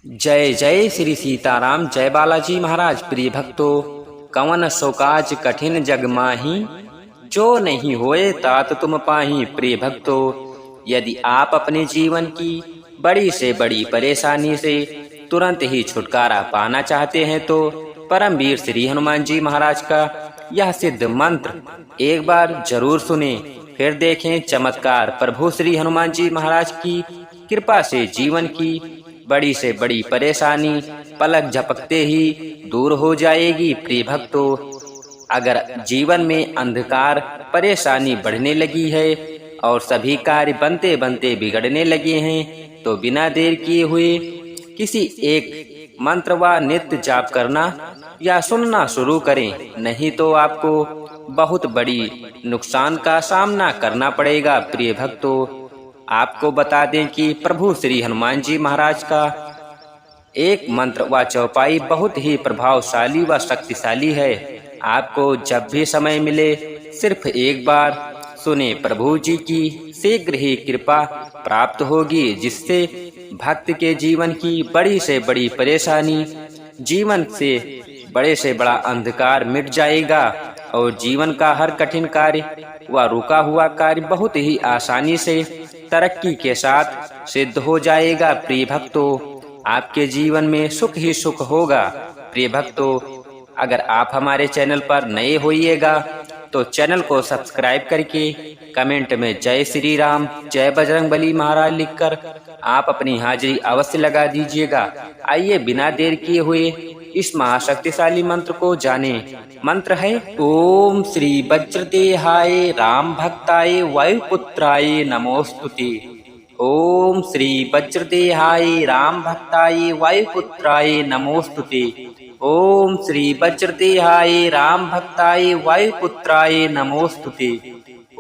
जय जय श्री सीताराम। जय बालाजी महाराज। प्रिय भक्तों, कवन सो काज कठिन जग माही, जो नहीं होए तात तुम पाही। प्रिय भक्तों, यदि आप अपने जीवन की बड़ी से बड़ी परेशानी से तुरंत ही छुटकारा पाना चाहते हैं तो परम वीर श्री हनुमान जी महाराज का यह सिद्ध मंत्र एक बार जरूर सुने, फिर देखें चमत्कार। प्रभु श्री हनुमान जी महाराज की कृपा से जीवन की बड़ी से बड़ी परेशानी पलक झपकते ही दूर हो जाएगी। प्रिय भक्तों, अगर जीवन में अंधकार परेशानी बढ़ने लगी है और सभी कार्य बनते बनते बिगड़ने लगे हैं तो बिना देर किए हुए किसी एक मंत्र व नित्य जाप करना या सुनना शुरू करें, नहीं तो आपको बहुत बड़ी नुकसान का सामना करना पड़ेगा। प्रिय भक्तों, आपको बता दें कि प्रभु श्री हनुमान जी महाराज का एक मंत्र व चौपाई बहुत ही प्रभावशाली व शक्तिशाली है। आपको जब भी समय मिले सिर्फ एक बार सुने, प्रभु जी की शीघ्र ही कृपा प्राप्त होगी, जिससे भक्त के जीवन की बड़ी से बड़ी परेशानी, जीवन से बड़े से बड़ा अंधकार मिट जाएगा और जीवन का हर कठिन कार्य व रुका हुआ कार्य बहुत ही आसानी से तरक्की के साथ सिद्ध हो जाएगा। प्रिय भक्तों, आपके जीवन में सुख ही सुख होगा। प्रिय भक्तों, अगर आप हमारे चैनल पर नए होइएगा तो चैनल को सब्सक्राइब करके कमेंट में जय श्री राम, जय बजरंगबली महाराज लिखकर आप अपनी हाजिरी अवश्य लगा दीजिएगा। आइए बिना देर किए हुए इस महाशक्तिशाली मंत्र को जाने। मंत्र है ओम श्री वज्रदेहाय राम भक्ताय वायुपुत्राय नमोस्तुते। ओम श्री वज्रदेहाय राम भक्ताय वायुपुत्राय नमोस्तुते। ओम श्री वज्रदेहाय राम भक्ताय वायुपुत्राय नमोस्तुते।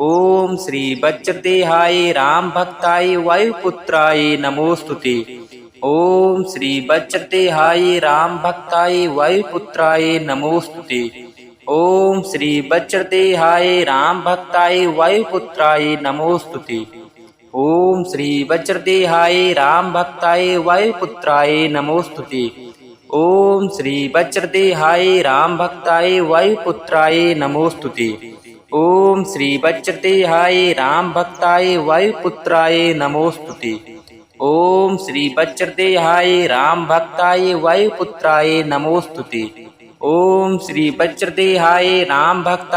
ओम श्री वज्रदेहाय राम भक्ताय वायुपुत्राय नमोस्तुते। ओम श्री वज्रदेहाय राम भक्ताय वायुपुत्राय नमोस्तुते। ओम श्री वज्रदेहाय राम भक्ताय वायुपुत्राय नमोस्तुते। ओम श्री वज्रदेहाय राम भक्ताय वायुपुत्राय नमोस्तुते। ओम श्री वज्रदेहाय राम भक्ताय वायुपुत्राय नमोस्तुते। ओम श्री वज्रदेहाय राम भक्ताय वायुपुत्राय नमोस्तुते। ओम श्री वज्रदेहाय राम भक्ताय वायुपुत्राय नमोस्तुते। ओम श्री वज्रदेहाय राम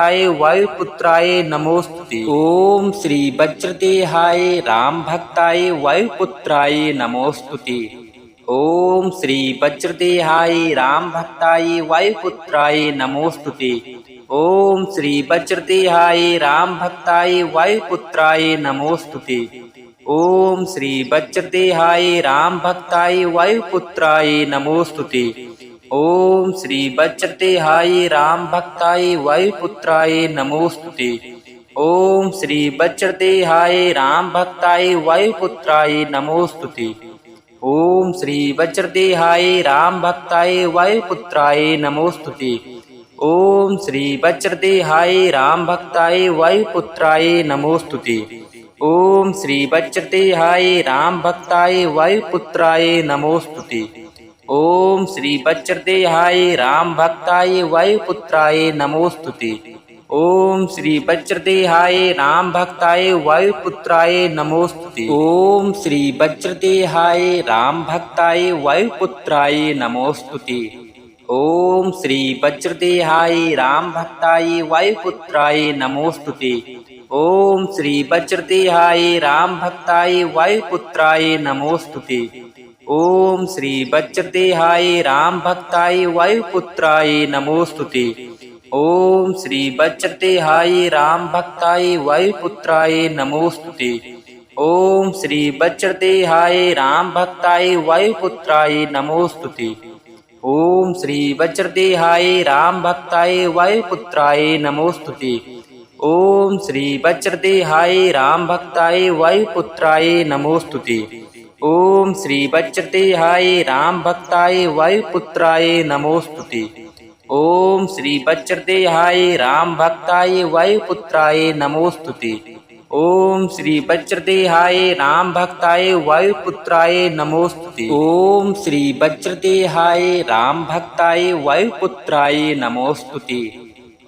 भक्ताय वायुपुत्राय नमोस्तुते। ओम श्री वज्रदेहाय राम भक्ताय वायुपुत्राय नमोस्तुते। ओम श्री वज्रदेहाय राम भक्ताय वायुपुत्राय नमोस्तुते। ओम श्री वज्रदेहाय राम भक्ताय वायुपुत्राय नमोस्तुते। ओम श्री वज्रदेहाय राम भक्ताय वायुपुत्राय नमोस्तुते। ओम श्री वज्रदेहाय राम भक्ताय वायुपुत्राय नमोस्तुते। ओम श्री वज्रदेहाय राम भक्ताय वायुपुत्राय नमोस्तुते। ओम श्री वज्रदेहाय राम भक्ताय वायुपुत्राय नमोस्तुते। ओम श्री वज्रदेहाय राम भक्ताय वायुपुत्राय नमोस्तुते। ओम श्री वज्रदेहाय राम भक्ताय वायुपुत्राय नमोस्तुते। ओम श्री वज्रदेहाय राम भक्ताय वायुपुत्राय नमोस्तुते। ओम श्री वज्रदेहाय राम भक्ताय वायुपुत्राय नमोस्तुते। ओम श्री वज्रदेहाय राम भक्ताय वायुपुत्राय नमोस्तुते। ओम श्री वज्रदेहाय राम भक्ताय वायुपुत्राय नमोस्तुते। ओम श्री वज्रदेहाय राम भक्ताय वायुपुत्राय नमोस्तुते। ओम श्री वज्रदेहाय राम भक्ताय वायुपुत्राय नमोस्तुते। ओम श्री वज्रदेहाय राम भक्ताय वायुपुत्राय नमोस्तुते। ओम श्री वज्रदेहाय राम भक्ताय वायुपुत्राय नमोस्तुते। ओम श्री वज्रदेहाय राम भक्ताय वायुपुत्राय नमोस्तुते। ओम श्री वज्रदेहाय राम भक्ताय वायुपुत्राय नमोस्तुते। ओम श्री वज्रदेहाय राम भक्ताय वायुपुत्राय नमोस्तुते। ओम श्री वज्रदेहाय राम भक्ताय वायुपुत्राय नमोस्तुते। ओम श्री वज्रदेहाय राम भक्ताय वायुपुत्राय नमोस्तुते। ओम श्री वज्रदेहाय राम भक्ताय वायुपुत्राय नमोस्तुते।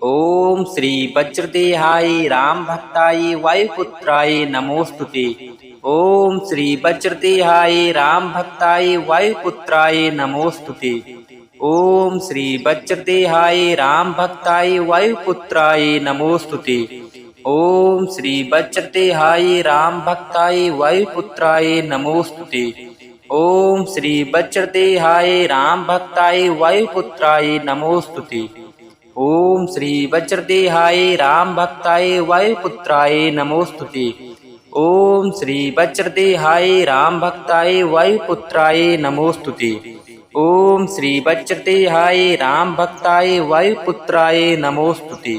ओम श्री वज्रदेहाय राम भक्ताय वायुपुत्राय नमोस्तुते। ओम श्री वज्रदेहाय राम भक्ताय वायुपुत्राय नमोस्तुते। ओम श्री वज्रदेहाय राम भक्ताय वायुपुत्राय नमोस्तुते। ओम श्री वज्रदेहाय राम भक्ताय वायुपुत्राय नमोस्तुते। ओम श्री वज्रदेहाय राम भक्ताय वायुपुत्राय नमोस्तुते। ओम श्री वज्रदेहाय राम भक्ताय वायुपुत्राय नमोस्तुते। ओम श्री वज्रदेहाय राम भक्ताय वायुपुत्राय नमोस्तुते। ओम श्री वज्रदेहाय राम भक्ताय वायुपुत्राय नमोस्तुते।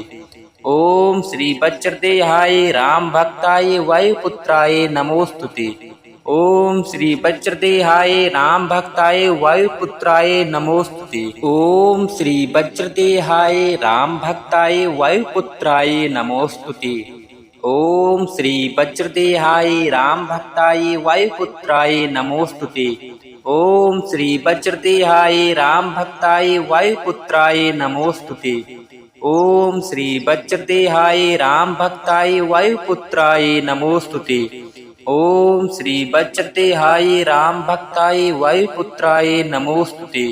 ओम श्री वज्रदेहाय राम भक्ताय वायुपुत्राय नमोस्तुते। ओम श्री वज्रदेहाय राम भक्ताय वायुपुत्राय नमोस्तुते। ओम श्री वज्रदेहाय राम भक्ताय वायुपुत्राय नमोस्तुते। ओम श्री वज्रदेहाय राम भक्ताय वायुपुत्राय नमोस्तुते। ओम श्री वज्रदेहाय राम भक्ताय वायुपुत्राय नमोस्तुते। ओम श्री वज्रदेहाय राम भक्ताय वायुपुत्राय नमोस्तुते। ओम श्री वज्रदेहाय राम भक्ताय वायुपुत्राय नमोस्तुते।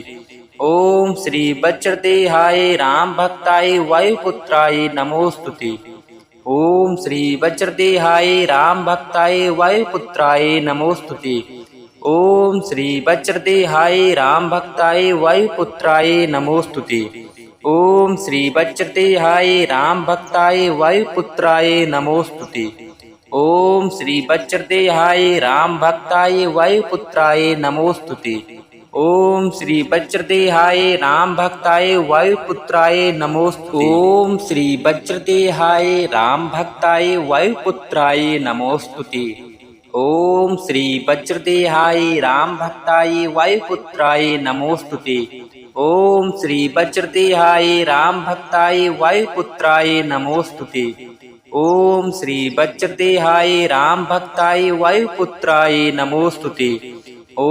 ओम श्री वज्रदेहाय राम भक्ताय वायुपुत्राय नमोस्तुते। ओम श्री वज्रदेहाय राम भक्ताय वायुपुत्राय नमोस्तुते। ओम श्री वज्रदेहाय राम भक्ताय वायुपुत्राय नमोस्तुते। ओम श्री वज्रदेहाय राम भक्ताय वायुपुत्राय नमोस्तुते। ओम श्री वज्रदेहाय राम भक्ताय वायुपुत्राय नमोस्तुते। ओम श्री वज्रदेहाय राम भक्ताय वायुपुत्राय नमोस्तुते। ओम श्री वज्रदेहाय राम भक्ताय वायुपुत्राय नमोस्तुते। ओम श्री वज्रदेहाय राम भक्ताय वायुपुत्राय नमोस्तुते। ओम श्री वज्रदेहाय राम भक्ताय वायुपुत्राय नमोस्तुते। ओम श्री वज्रदेहाय राम भक्ताय वायुपुत्राय नमोस्तुते।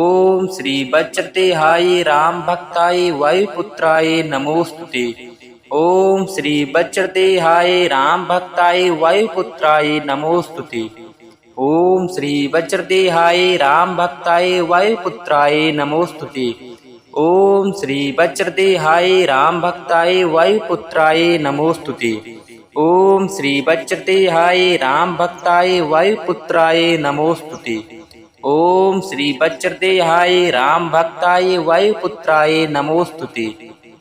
ओम श्री वज्रदेहाय राम भक्ताय वायुपुत्राय नमोस्तुते। ओम श्री वज्रदेहाय राम भक्ताय वायुपुत्राय नमोस्तुते। ओम श्री वज्रदेहाय राम भक्ताय वायुपुत्राय नमोस्तुते। ओम श्री वज्रदेहाय राम भक्ताय वायुपुत्राय नमोस्तुते। ओम श्री वज्रदेहाय राम भक्ताय वायुपुत्राय नमोस्तुते। ओम श्री वज्रदेहाय राम भक्ताय वायुपुत्राय नमोस्तुते।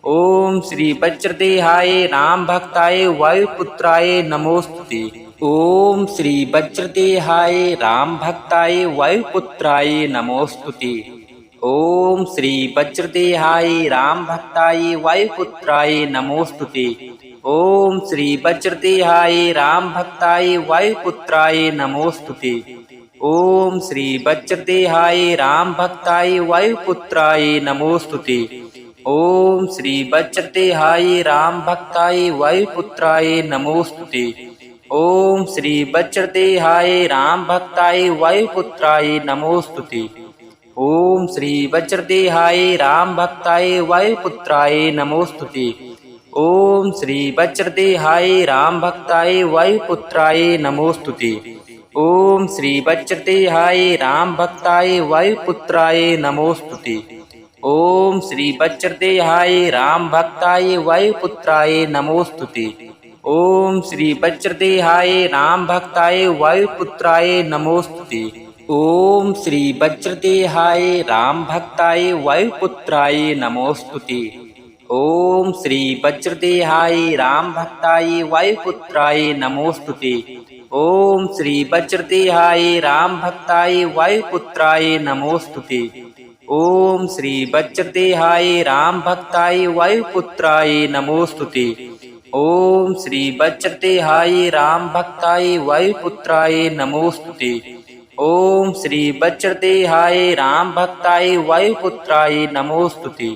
ओम श्री वज्रदेहाय राम भक्ताय वायुपुत्राय नमोस्तुते। ओम श्री वज्रदेहाय राम भक्ताय वायुपुत्राय नमोस्तुते। ओम श्री वज्रदेहाय राम भक्ताय वायुपुत्राय नमोस्तुते। ओम श्री वज्रदेहाय राम भक्ताय वायुपुत्राय नमोस्तुते। ओम श्री वज्रदेहाय राम भक्ताय वायुपुत्राय नमोस्तुते। ओम श्री वज्रदेहाय राम भक्ताय वायुपुत्राय नमोस्तुते। ओम श्री वज्रदेहाय राम भक्ताय वायुपुत्राय नमोस्तुते। ओम श्री वज्रदेहाय राम भक्ताय वायुपुत्राय नमोस्तुते। ओम श्री वज्रदेहाय राम भक्ताय वायुपुत्राय नमोस्तुते। ओम श्री वज्रदेहाय राम भक्ताय वायुपुत्राय नमोस्तुते। ओम श्री वज्रदेहाय राम भक्ताय वायुपुत्राय नमोस्तुते। ओम श्री वज्रदेहाय राम भक्ताय वायुपुत्राय नमोस्तुते। ओम श्री वज्रदेहाय राम भक्ताय वायुपुत्राय नमोस्तुते। ओम श्री वज्रदेहाय राम भक्ताय वायुपुत्राय नमोस्तुते। ओम श्री वज्रदेहाय राम भक्ताय वायुपुत्राय नमोस्तुते। ओम श्री वज्रदेहाय राम भक्ताय वायुपुत्राय नमोस्तुते। ओम श्री वज्रदेहाय राम भक्ताय वायुपुत्राय नमोस्तुते। ओम श्री वज्रदेहाय राम भक्ताय वायुपुत्राय नमोस्तुते।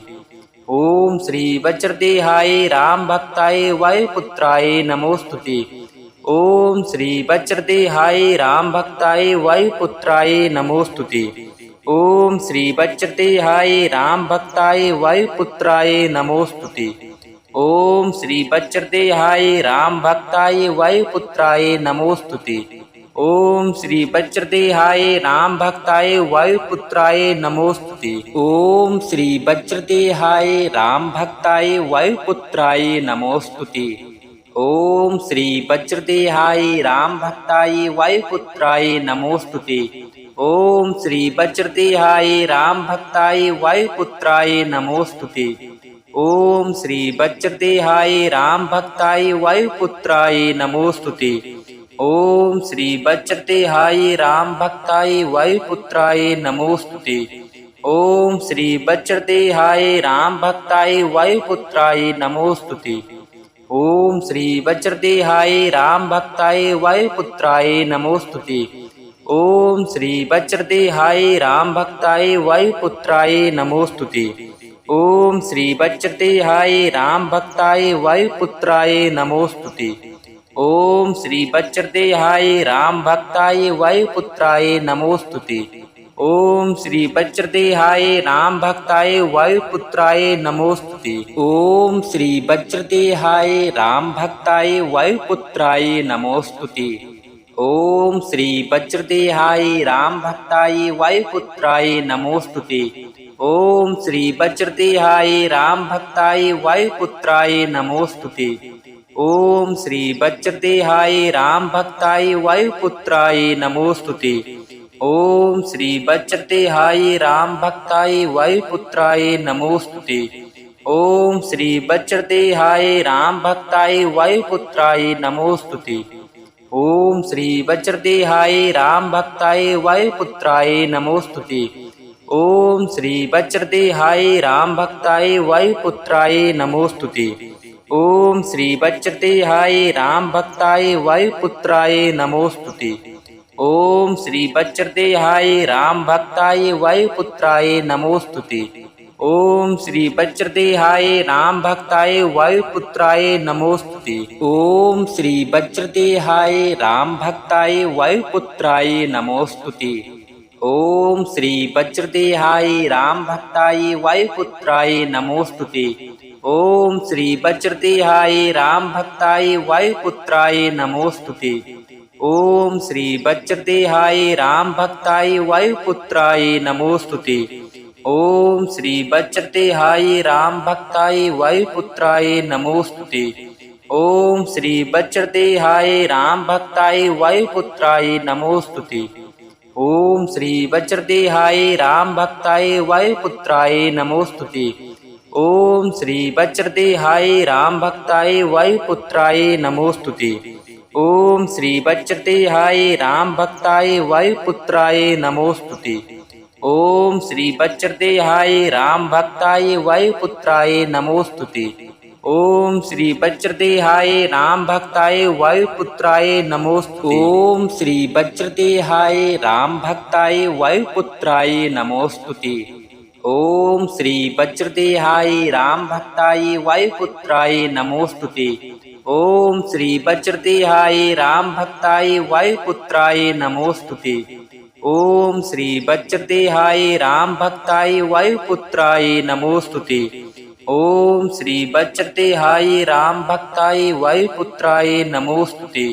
ओम श्री वज्रदेहाय राम भक्ताय वायुपुत्राय नमोस्तुते। ओम श्री वज्रदेहाय राम भक्ताय वायुपुत्राय नमोस्तुते। ओम श्री वज्रदेहाय राम भक्ताय वायुपुत्राय नमोस्तुते। ओम श्री वज्रदेहाय राम भक्ताय वायुपुत्राय नमोस्तुते। ओम श्री वज्रदेहाय राम भक्ताय वायुपुत्राय नमोस्तुते। ओम श्री वज्रदेहाय राम भक्ताय वायुपुत्राय नमोस्तुते। ओम श्री वज्रदेहाय राम भक्ताय वायुपुत्राय नमोस्तुते। ओम श्री वज्रदेहाय राम भक्ताय वायुपुत्राय नमोस्तुते। ओम श्री वज्रदेहाय राम भक्ताय वायुपुत्राय नमोस्तुते। ओम श्री वज्रदेहाय राम भक्ताय वायुपुत्राय नमोस्तुते। ओम श्री वज्रदेहाय राम भक्ताय वायुपुत्राय नमोस्तुते। ओम श्री वज्रदेहाय राम भक्ताय वायुपुत्राय नमोस्तुते। ओम श्री वज्रदेहाय राम भक्ताय वायुपुत्राय नमोस्तुते। ओम श्री वज्रदेहाय राम भक्ताय वायुपुत्राय नमोस्तुते। ओम श्री वज्रदेहाय राम भक्ताय वायुपुत्राय नमोस्तुते। ओम श्री वज्रदेहाय राम भक्ताय वायुपुत्राय नमोस्तुते। ओम श्री वज्रदेहाय राम भक्ताय वायुपुत्राय नमोस्तुते। ओम श्री वज्रदेहाय राम भक्ताय वायुपुत्राय नमोस्तुते। ओम श्री वज्रदेहाय राम भक्ताय वायुपुत्राय नमोस्तुते। ओम श्री वज्रदेहाय राम भक्ताय वायुपुत्राय नमोस्तुते। ओम श्री वज्रदेहाय राम भक्ताय वायुपुत्राय नमोस्तुते। ओम श्री वज्रदेहाय राम भक्ताय वायुपुत्राय नमोस्तुते। ओम श्री वज्रदेहाय राम भक्ताय वायुपुत्राय नमोस्तुते। ओम श्री वज्रदेहाय राम भक्ताय वायुपुत्राय नमोस्तुते। ओम श्री वज्रदेहाय राम भक्ताय वायुपुत्राय नमोस्तुते। ओम श्री वज्रदेहाय राम भक्ताय वायुपुत्राय नमोस्तुते। ओम श्री वज्रदेहाय राम भक्ताय वायुपुत्राय नमोस्तुते। ओम श्री वज्रदेहाय राम भक्ताय वायुपुत्राय नमोस्तुते। ओम श्री वज्रदेहाय राम भक्ताय वायुपुत्राय नमोस्तुते। ओम श्री वज्रदेहाय राम भक्ताय वायुपुत्राय नमोस्तुते। ओम श्री वज्रदेहाय राम भक्ताय वायुपुत्राय नमोस्तुते। ओम श्री वज्रदेहाय राम भक्ताय वायुपुत्राय नमोस्तुते। ओम श्री वज्रदेहाय राम भक्ताय वायुपुत्राय नमोस्तुते। ओम श्री वज्रदेहाय राम भक्ताय वायुपुत्राय नमोस्तुते। ओम श्री वज्रदेहाय राम भक्ताय वायुपुत्राय नमोस्तुते। ओम श्री वज्रदेहाय राम भक्ताय वायुपुत्राय नमोस्तुते। ओम श्री वज्रदेहाय राम भक्ताय वायुपुत्राय नमोस्तुते। ओम श्री वज्रदेहाय राम भक्ताय वायुपुत्राय नमोस्तुते। ओम श्री वज्रदेहाय राम भक्ताय वायुपुत्राय नमोस्तुते। ओम श्री वज्रदेहाय राम भक्ताय वायुपुत्राय नमोस्तुते। ओम श्री वज्रदेहाय राम भक्ताय वायुपुत्राय नमोस्तुते। ओम श्री वज्रदेहाय राम भक्ताय वायुपुत्राय नमोस्तुते। ओम श्री वज्रदेहाय राम भक्ताय वायुपुत्राय नमोस्तुते।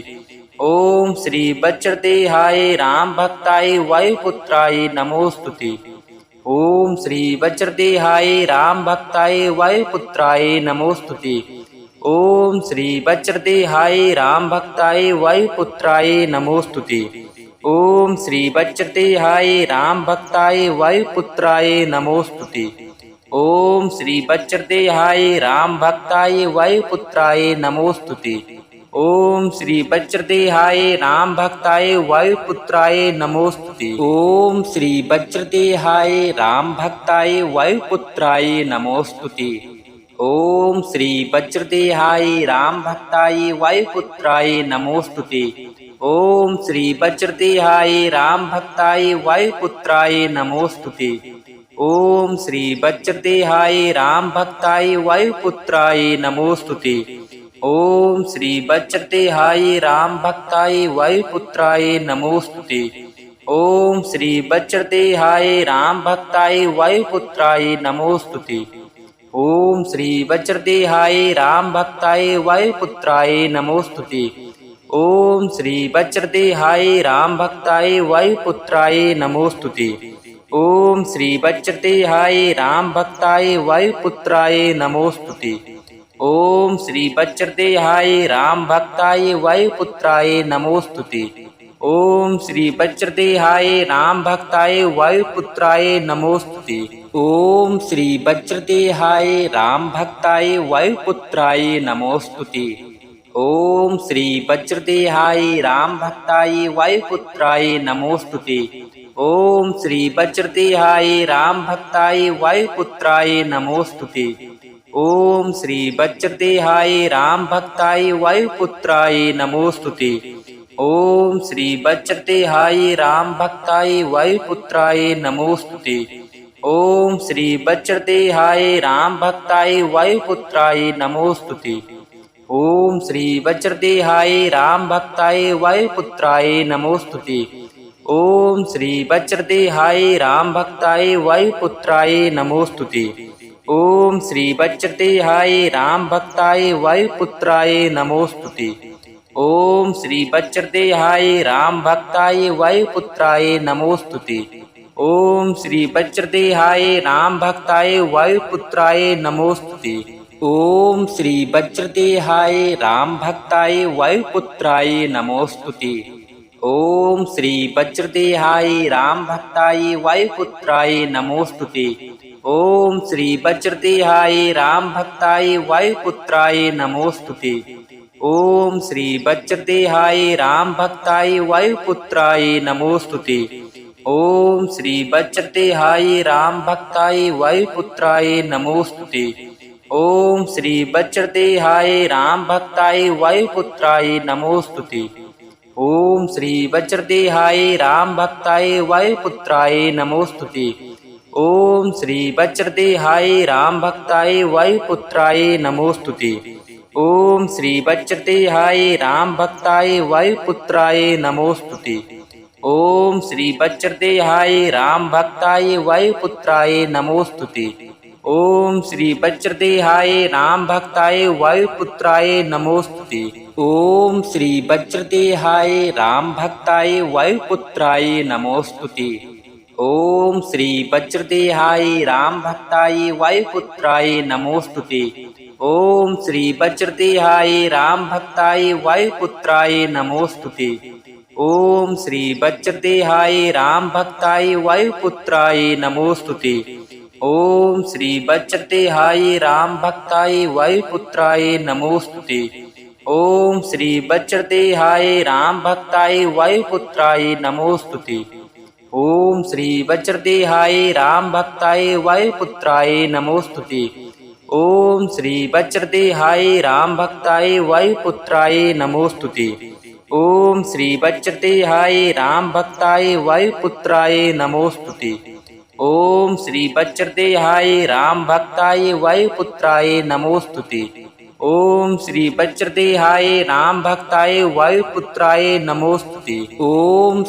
ओम श्री वज्रदेहाय राम भक्ताय वायुपुत्राय नमोस्तुते। ओम श्री वज्रदेहाय राम भक्ताय वायुपुत्राय नमोस्तुते। ओम श्री वज्रदेहाय राम भक्ताय वायुपुत्राय नमोस्तुते। ओम श्री वज्रदेहाय राम भक्ताय वायुपुत्राय नमोस्तुते। ओम श्री वज्रदेहाय राम भक्ताय वायुपुत्राय नमोस्तुते। ओम श्री वज्रदेहाय राम भक्ताय वायुपुत्राय नमोस्तुते। ओम श्री वज्रदेहाय राम भक्ताय वायुपुत्राय नमोस्तुते। ओम श्री वज्रदेहाय राम भक्ताय वायुपुत्राय नमोस्तुते। ओम श्री वज्रदेहाय राम भक्ताय वायुपुत्राय नमोस्तुते। ओम श्री वज्रदेहाय राम भक्ताय वायुपुत्राय नमोस्तुते। ओम श्री वज्रदेहाय राम भक्ताय वायुपुत्राय नमोस्तुते। ओम श्री वज्रदेहाय राम भक्ताय वायुपुत्राय नमोस्तुते। ओम श्री वज्रदेहाय राम भक्ताय वायुपुत्राय नमोस्तुते। ओम श्री वज्रदेहाय राम भक्ताय वायुपुत्राय नमोस्तुते। ओम श्री वज्रदेहाय राम भक्ताय वायुपुत्राय नमोस्तुते। ओम श्री वज्रदेहाय राम भक्ताय वायुपुत्राय नमोस्तुते। ओम श्री वज्रदेहाय राम भक्ताय वायुपुत्राय नमोस्तुते। ओम श्री वज्रदेहाय राम भक्ताय वायुपुत्राय नमोस्तुते। ओम श्री वज्रदेहाय राम भक्ताय वायुपुत्राय नमोस्तुते। ओम श्री वज्रदेहाय राम भक्ताय वायुपुत्राय नमोस्तुते। ओम श्री वज्रदेहाय राम भक्ताय वायुपुत्राय नमोस्तुते। ओम श्री वज्रदेहाय राम भक्ताय वायुपुत्राय नमोस्तुते। ओम श्री वज्रदेहाय राम भक्ताय वायुपुत्राय नमोस्तुते। ओम श्री वज्रदेहाय राम भक्ताय वायुपुत्राय नमोस्तुते। ओम श्री वज्रदेहाय राम भक्ताय वायुपुत्राय नमोस्तुते। ओम श्री वज्रदेहाय राम भक्ताय वायुपुत्राय नमोस्तुते। ओम श्री वज्रदेहाय राम भक्ताय वायुपुत्राय नमोस्तुते। ओम श्री वज्रदेहाय राम भक्ताय वायुपुत्राय नमोस्तुते। ओम श्री वज्रदेहाय राम भक्ताय वायुपुत्राय नमोस्तुते। ओम श्री वज्रदेहाय राम भक्ताय वायुपुत्राय नमोस्तुते। ओम श्री वज्रदेहाय राम भक्ताय वायुपुत्राय नमोस्तुते। ओम श्री वज्रदेहाय राम भक्ताय वायुपुत्राय नमोस्तुते। ओम श्री वज्रदेहाय राम भक्ताय वायुपुत्राय नमोस्तुते। ओम श्री वज्रदेहाय राम भक्ताय वायुपुत्राय नमोस्तुते। ओम श्री वज्रदेहाय राम भक्ताय वायुपुत्राय नमोस्तुते। ओम श्री वज्रदेहाय राम भक्ताय वायुपुत्राय नमोस्तुते। ओम श्री वज्रदेहाय राम भक्ताय वायुपुत्राय नमोस्तुते। ओम श्री वज्रदेहाय राम भक्ताय वायुपुत्राय नमोस्तुते। ओम श्री वज्रदेहाय राम भक्ताय वायुपुत्राय नमोस्तुते। ओम श्री वज्रदेहाय राम भक्ताय वायुपुत्राय नमोस्तुते। ओम श्री वज्रदेहाय राम भक्ताय वायुपुत्राय नमोस्तुते। ओम श्री वज्रदेहाय राम भक्ताय वायुपुत्राय नमोस्तुते। ओम श्री वज्रदेहाय राम भक्ताय वायुपुत्राय नमोस्तुते। ओम श्री वज्रदेहाय राम भक्ताय वायुपुत्राय नमोस्तुते। ओम श्री वज्रदेहाय राम भक्ताय वायुपुत्राय नमोस्तुते। ओम श्री वज्रदेहाय राम भक्ताय वायुपुत्राय नमोस्तुते। ओम श्री वज्रदेहाय राम भक्ताय वायुपुत्राय नमोस्तुते। ओम श्री वज्रदेहाय राम भक्ताय वायुपुत्राय नमोस्तुते। ओम श्री वज्रदेहाय राम भक्ताय वायुपुत्राय नमोस्तुते। ओम श्री वज्रदेहाय राम भक्ताय वायुपुत्राय नमोस्तुते। ओम श्री वज्रदेहाय राम भक्ताय वायुपुत्राय नमोस्तुते। ओम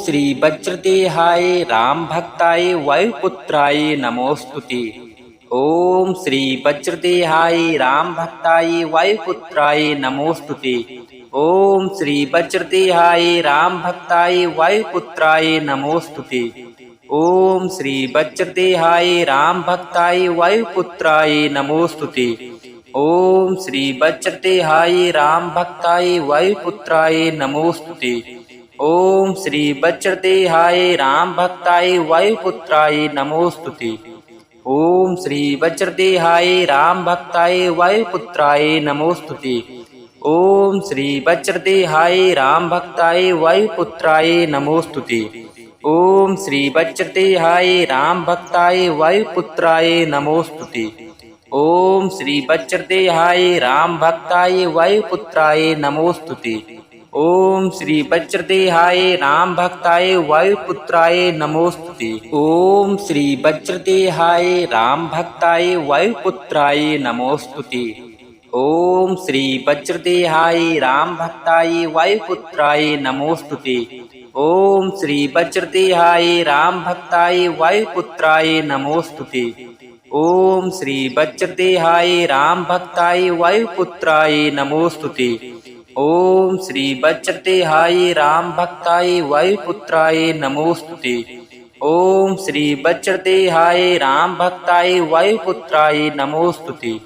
श्री वज्रदेहाय राम भक्ताय वायुपुत्राय नमोस्तुते। ओम श्री वज्रदेहाय राम भक्ताय वायुपुत्राय नमोस्तुते। ओम श्री वज्रदेहाय राम भक्ताय वायुपुत्राय नमोस्तुते। ओम श्री वज्रदेहाय राम भक्ताय वायुपुत्राय नमोस्तुते। ओम श्री वज्रदेहाय राम भक्ताय वायुपुत्राय नमोस्तुते। ओम श्री वज्रदेहाय राम भक्ताय वायुपुत्राय नमोस्तुते। ओम श्री वज्रदेहाय राम भक्ताय वायुपुत्राय नमोस्तुते। ओम श्री वज्रदेहाय राम भक्ताय वायुपुत्राय नमोस्तुते। ओम श्री वज्रदेहाय राम भक्ताय वायुपुत्राय नमोस्तुते। ओम श्री वज्रदेहाय राम भक्ताय वायुपुत्राय नमोस्तुते। ओम श्री वज्रदेहाय राम भक्ताय वायुपुत्राय नमोस्तुते। ओम श्री वज्रदेहाय राम भक्ताय वायुपुत्राय नमोस्तुते। ओम श्री वज्रदेहाय राम भक्ताय वायुपुत्राय नमोस्तुते। ओम श्री वज्रदेहाय राम भक्ताय वायुपुत्राय नमोस्तुते। ओम श्री वज्रदेहाय राम भक्ताय वायुपुत्राय नमोस्तुते। ओम श्री वज्रदेहाय राम भक्ताय वायुपुत्राय नमोस्तुते।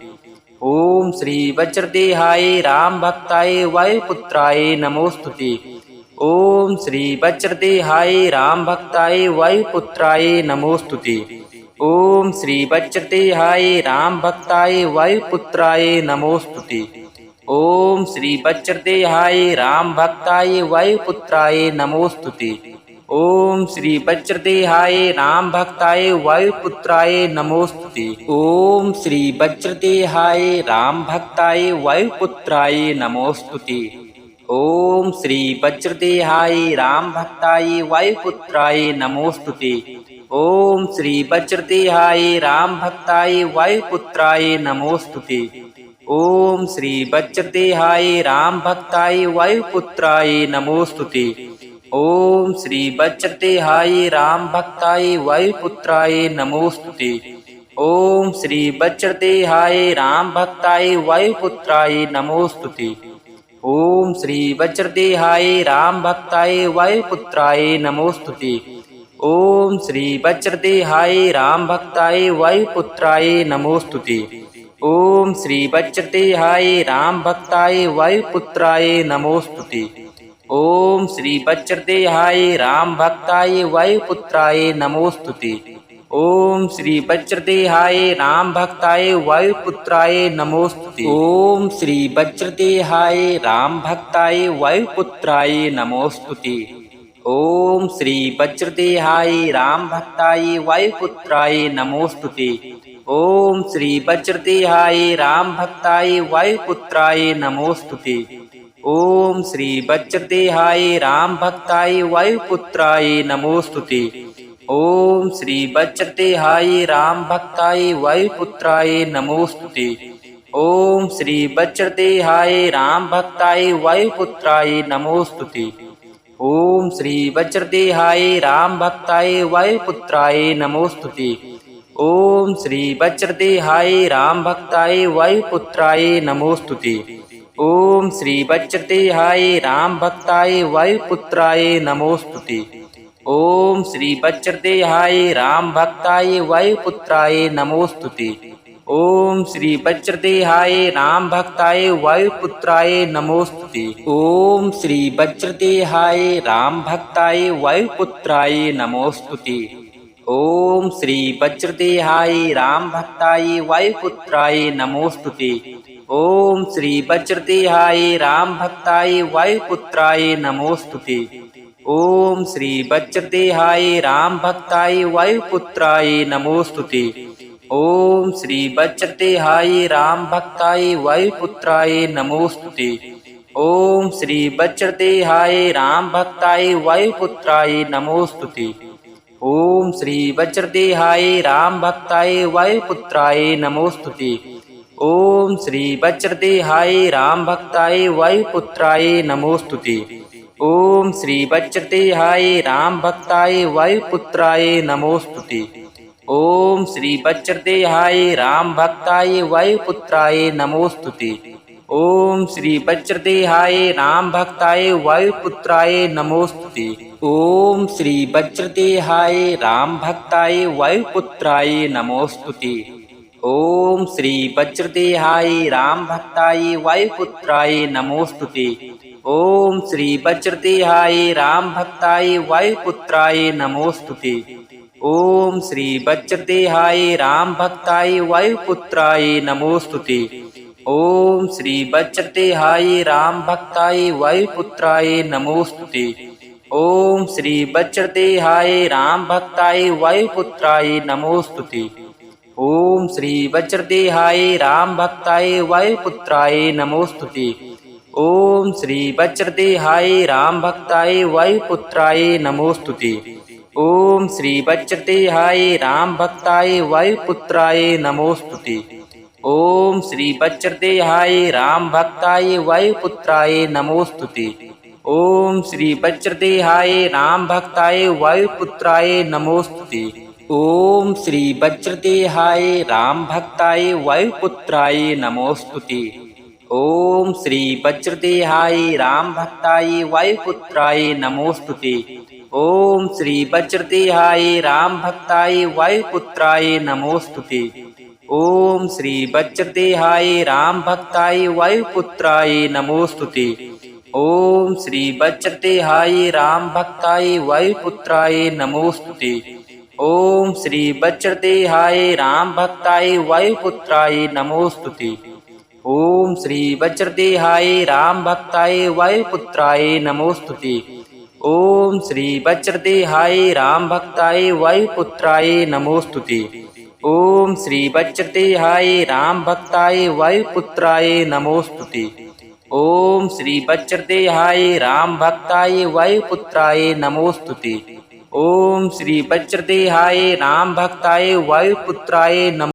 ओम श्री वज्रदेहाय राम भक्ताय वायुपुत्राय नमोस्तुते। ओम श्री वज्रदेहाय राम भक्ताय वायुपुत्राय नमोस्तुते। ओम श्री वज्रदेहाय राम भक्ताय वायुपुत्राय नमोस्तुते। ओम श्री वज्रदेहाय राम भक्ताय वायुपुत्राय नमोस्तुते। ओम श्री वज्रदेहाय राम भक्ताय वायुपुत्राय नमोस्तुते। ओम श्री वज्रदेहाय राम भक्ताय वायुपुत्राय नमोस्तुते। ओम श्री वज्रदेहाय राम भक्ताय वायुपुत्राय नमोस्तुते। ओम श्री वज्रदेहाय राम भक्ताय वायुपुत्राय नमोस्तुते। ओम श्री वज्रदेहाय राम भक्ताय वायुपुत्राय नमोस्तुते। ओम श्री वज्रदेहाय राम भक्ताय वायुपुत्राय नमोस्तुते। ओम श्री वज्रदेहाय राम भक्ताय वायुपुत्राय नमोस्तुते। ओम श्री वज्रदेहाय राम भक्ताय वायुपुत्राय नमोस्तुते। ओम श्री वज्रदेहाय राम भक्ताय वायुपुत्राय नमोस्तुते। ओम श्री वज्रदेहाय राम भक्ताय वायुपुत्राय नमोस्तुते। ओम श्री वज्रदेहाय राम भक्ताय वायुपुत्राय नमोस्तुते। ओम श्री वज्रदेहाय राम भक्ताय वायुपुत्राय नमोस्तुते। ओम श्री वज्रदेहाय राम भक्ताय वायुपुत्राय नमोस्तुते। ओम श्री वज्रदेहाय राम भक्ताय वायुपुत्राय नमोस्तुते। ओम श्री वज्रदेहाय राम भक्ताय वायुपुत्राय नमोस्तुते। ओम श्री वज्रदेहाय राम भक्ताय वायुपुत्राय नमोस्तुते। ओम श्री वज्रदेहाय राम भक्ताय वायुपुत्राय नमोस्तुते। ओम श्री वज्रदेहाय राम भक्ताय वायुपुत्राय नमोस्तुते। ओम श्री वज्रदेहाय राम भक्ताय वायुपुत्राय नमोस्तुते। ओम श्री वज्रदेहाय राम भक्ताय वायुपुत्राय नमोस्तुते। ओम श्री वज्रदेहाय राम भक्ताय वायुपुत्राय नमोस्तुते। ओम श्री वज्रदेहाय राम भक्ताय वायुपुत्राय नमोस्तुते। ओम श्री वज्रदेहाय राम भक्ताय वायुपुत्राय नमोस्तुते। ओम श्री वज्रदेहाय राम भक्ताय वायुपुत्राय नमोस्तुते। ओम श्री वज्रदेहाय राम भक्ताय वायुपुत्राय नमोस्तुते। ओम श्री वज्रदेहाय राम भक्ताय वायुपुत्राय नमोस्तुते। ओम श्री वज्रदेहाय राम भक्ताय वायुपुत्राय नमोस्तुते। ओम श्री वज्रदेहाय राम भक्ताय वायुपुत्राय नमोस्तुते। ओम श्री वज्रदेहाय राम भक्ताय वायुपुत्राय नमोस्तुते। ओम श्री वज्रदेहाय राम भक्ताय वायुपुत्राय नमोस्तुते। ओम श्री वज्रदेहाय राम भक्ताय वायुपुत्राय नमोस्तुते। ओम श्री वज्रदेहाय राम भक्ताय वायुपुत्राय नमोस्तुते। ओम श्री वज्रदेहाय राम भक्ताय वायुपुत्राय नमोस्तुते। ओम श्री वज्रदेहाय राम भक्ताय वायुपुत्राय नमोस्तुते। ओम श्री वज्रदेहाय राम भक्ताय वायुपुत्राय नमोस्तुते। ओम श्री वज्रदेहाय राम भक्ताय वायुपुत्राय नमोस्तुते। ओम श्री वज्रदेहाय राम भक्ताय वायुपुत्राय नमोस्तुते। ओम श्री वज्रदेहाय राम भक्ताय वायुपुत्राय नमोस्तुते। ओम श्री वज्रदेहाय राम भक्ताय वायुपुत्राय नमोस्तुते। ओम श्री वज्रदेहाय राम भक्ताय वायुपुत्राय नमोस्तुते। ओम श्री वज्रदेहाय राम भक्ताय वायुपुत्राय नमोस्तुते। ओम श्री वज्रदेहाय राम भक्ताय वायुपुत्राय नमोस्तुते। ओम श्री वज्रदेहाय राम भक्ताय वायुपुत्राय नमोस्तुते। ओम श्री वज्रदेहाय राम भक्ताय वायुपुत्राय नमोस्तुते। ओम श्री वज्रदेहाय राम भक्ताय वायुपुत्राय नमोस्तुते। ओम श्री वज्रदेहाय राम भक्ताय वायुपुत्राय नमोस्तुते। ओम श्री वज्रदेहाय राम भक्ताय वायुपुत्राय नमोस्तुते। ओम श्री वज्रदेहाय राम भक्ताय वायुपुत्राय नमोस्तुते। ओम श्री वज्रदेहाय राम भक्ताय वायुपुत्राय नमोस्तुते। ओम श्री वज्रदेहाय राम भक्ताय वायुपुत्राय नमोस्तुते। ओम श्री वज्रदेहाय राम भक्ताय वायुपुत्राय नमोस्तुते। ओम श्री वज्रदेहाय राम भक्ताय वायुपुत्राय नमोस्तुते। ओम श्री वज्रदेहाय राम भक्ताय वायुपुत्राय नमोस्तुते। ओम श्री वज्रदेहाय राम भक्ताय वायुपुत्राय नमोस्तुते। ओम श्री वज्रदेहाय राम भक्ताय वायुपुत्राय नमोस्तुते। ओम श्री वज्रदेहाय राम भक्ताय वायुपुत्राय नमो